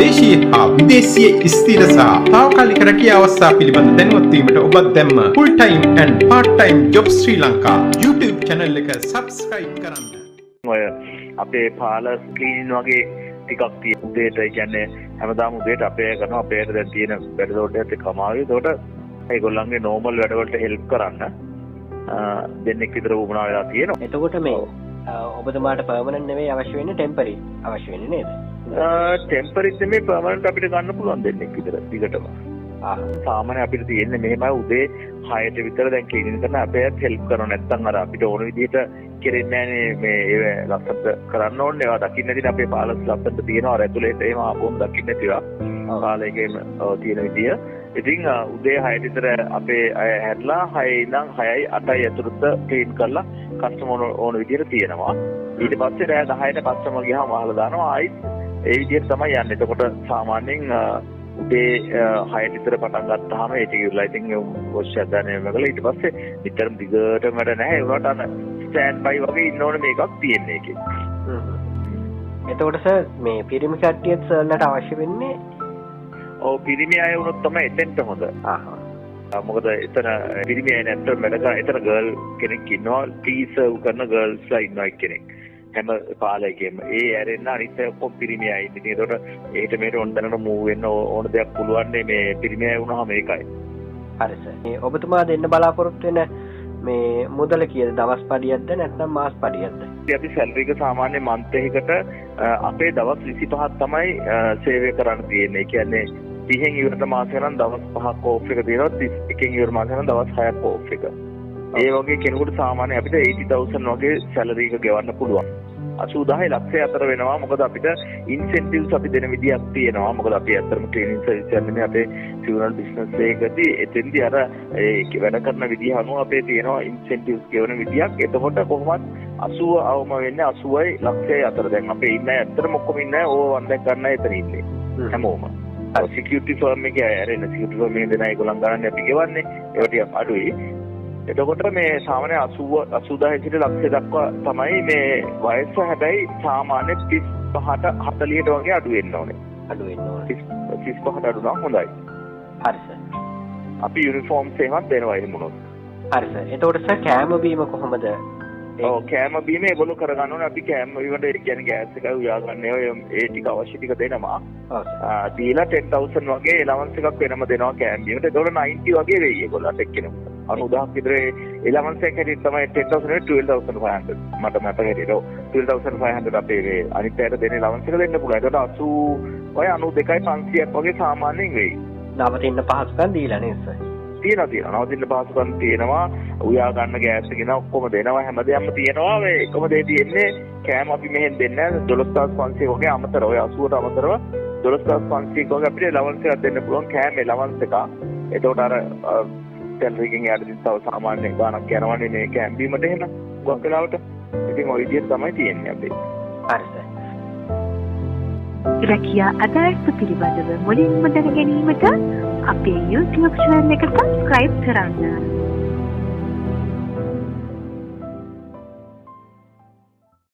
දේශීය හා විදේශීය ස්ථිර සහ තාවකාලික රැකියා අවස්ථා පිළිබඳ දැනුවත් වීමට ඔබ දැම්ම full time and part time job Sri Lanka YouTube channel එක subscribe කරන්න. ඔය අපේ පාල ස්ක්‍රීන් වගේ ටිකක් තියෙන උදේට ඒ කියන්නේ හැමදාම උදේට අපේ කරනවා අපේට දැන් තියෙන වැඩ රෝඩ් එකත් කමාවි. ඒකට ඒගොල්ලන්ගේ normal වැඩවලට help කරන්න දෙන්නෙක් විතර වුණා වෙලා තියෙනවා. එතකොට මේ ඔබතුමාට permanent නෙවෙයි අවශ්‍ය වෙන්නේ temporary අවශ්‍ය වෙන්නේ නේද? temporary නෙමෙයි permanent අපිට ගන්න පුළුවන් දෙන්නෙක් විතර දිගටම. සාමාන්‍ය අපිට තියෙන්නේ මෙහෙමයි උදේ 6ට විතර දැන් ක්ලීනින් කරන අපේත් හෙල්ප් කරනවා. නැත්නම් අර අපිට ඕන විදිහට කෙරෙන්නේ නැහැ මේ ලස්සට කරන්න ඕනේ. ඒවා දකින්න නැතිනම් අපේ පාලස් ලස්සට තියෙනවා. අර ඇතුළේ එහෙම ආපුවම දකින්න නැතිවා. පාලේකේම තියෙන විදිය. ඉතින් උදේ 6ට විතර අපේ අය හැදලා 6 ඉඳන් 6යි 8යි ඇතුළත ක්ලීන් කරලා කස්ටමර් ඕන විදිහට තියෙනවා. ඊට පස්සේ රෑ 10ට කස්ටමර් ගියාම වහලා දානවා. ආයිත් ඒ විදිහට තමයි යන්නේ. එතකොට සාමාන්‍යයෙන් උදේ 6ට විතර පටන් ගත්තාම ඒක ඉවරලා ඉතින් වොෂ් එකක් දාන්න එමගල ඊට පස්සේ විතරම දිගටම වැඩ නැහැ. ඒ වුණාට අර ස්ටෑන්ඩ් බයි වගේ ඉන්න ඕනේ මේකක් තියෙන්නේ ඒකේ. එතකොට සර් මේ පිරිමි කට්ටියත් සර්ලට අවශ්‍ය වෙන්නේ ඔව් පිරිමි අය වුණොත් තමයි එතෙන්ට හොඳ. මොකද එතන පිරිමි අය නැත්තම් වැඩ කරන එතන ගර්ල් කෙනෙක් ඉන්නවා ටීසර්ව් කරන ගර්ල්ස්ලා ඉන්නවා එක්කෙනෙක්. හැම පාලකයෙම ඒ ඇරෙන්න අනිත් ඔක්කොම පිරිමි අය ඉන්නේ. ඒකට ඒකට මේට ඕන දැනට මූව් වෙන්න ඕන දෙයක් පුළුවන් මේ පිරිමි අය වුණාම ඒකයි. හරි සර්. මේ ඔබතුමා දෙන්න බලාපොරොත්තු වෙන මේ මුදල කීයද? දවස් පඩියක්ද නැත්නම් මාස පඩියක්ද? අපි සැලරි එක සාමාන්‍ය මන්ත් එකකට අපේ දවස් 25ක් තමයි සේවය කරන්න තියෙන්නේ. ඒ කියන්නේ 30න් ඉවරට මාසෙක නම් දවස් 5ක් ඕෆ් එක දෙනවා. 31න් ඉවර මාසෙක නම් දවස් 6ක් ඕෆ් එක. ඒ වගේ කෙනෙකුට සාමාන්‍ය අපිට 80000 වගේ සැලරි එක ගෙවන්න පුළුවන්. 80000 ලක්ෂය අතර වෙනවා. මොකද අපිට ඉන්සෙන්ටිව්ස් අපි දෙන විදියක් තියෙනවා. මොකද අපි අතරම ක්ලීනින් සර්විස් යන්නේ අපේ ෆියුනරල් බිස්නස් එකකදී එතෙන්දී අර ඒ වැඩ කරන විදිහ අනුව අපේ තියෙනවා ඉන්සෙන්ටිව්ස් ගෙවන විදියක්. එතකොට කොහොමත් 80 අවම වෙන්නේ 80යි ලක්ෂයයි අතර. දැන් අපේ ඉන්නේ අතරම ඔක්කොම ඉන්නේ ඕව වන්දක් ගන්න එතන ඉන්නේ. හැමෝම. සිකියුරිටි ෆර්ම් එකේ ඇරෙන සිකියුරිටි ෆර්ම් එකේ දෙන ඒගොල්ලන් ගන්න අපි ගෙවන්නේ. ඒක ටිකක් අඩුයි. එතකොට මේ සාමාන්‍ය 80000 සිට ලක්ෂය දක්වා තමයි මේ වයස. හැබැයි සාමාන්‍ය 35ට 40ට වගේ අඩු වෙන්න ඕනේ. අඩු වෙන්න ඕනේ. 35ට අඩු නම් හොඳයි. හරි සර්. අපි යුනිෆෝම්ස් එහෙමත් දෙනවා එහෙම වුණොත්. හරි සර්. එතකොට සර් කෑම බීම කොහොමද? ඔව් කෑම බීම ඒගොල්ලෝ කරගන්න ඕනේ. අපි කෑම බීමට ඒ කියන්නේ ගෑස් එක උයා ගන්න ඒ ටික අවශ්‍ය ටික දෙනවා. දීලා 10000 වගේ එලවන්ස් එකක් වෙනම දෙනවා කෑම බීමට. ඒතකොට 90 වගේ වෙයි ඒගොල්ලන්ට එක්කෙනෙකුට. 90,000 විතර එලවන්ස් එක හැටියට තමයි 10000 12500 මට මතක හැටියට 12500 අපේ අනිත් පැයට දෙන එලවන්ස් එක දෙන්න පුළුවන්. ඒකට 92,500ක් වගේ සාමාන්‍යයෙන් වෙයි. නවතින්න පහසුකම් දීලා නේද සර්? තියෙනවා නවතින්න පහසුකම් තියෙනවා. උයා ගන්න ගෑස් එක ගෙන ඔක්කොම දෙනවා. හැමදේම තියෙනවා. මේ එකම දේ තියෙන්නේ කෑම අපි මෙහෙන් දෙන්නේ 12500 වගේ අමතරව ඔය 80ට අමතරව 12500 වගේ අපිට එලවන්ස් එකක් දෙන්න පුළුවන් කෑම එලවන්ස් එක. ඒකට අර සැලරි එකෙන් යට තව සාමාන්‍ය ගාණක් යනවනේ මේ කෑම බීමට එහෙම ගොඩක් වෙලාවට. ඉතින් ওই විදිහට තමයි තියෙන්නේ අපේ. හරි සර්. රැකියා අදහස් පිළිබඳව මුලින්ම දැන ගැනීමට අපේ YouTube channel එක subscribe කරන්න.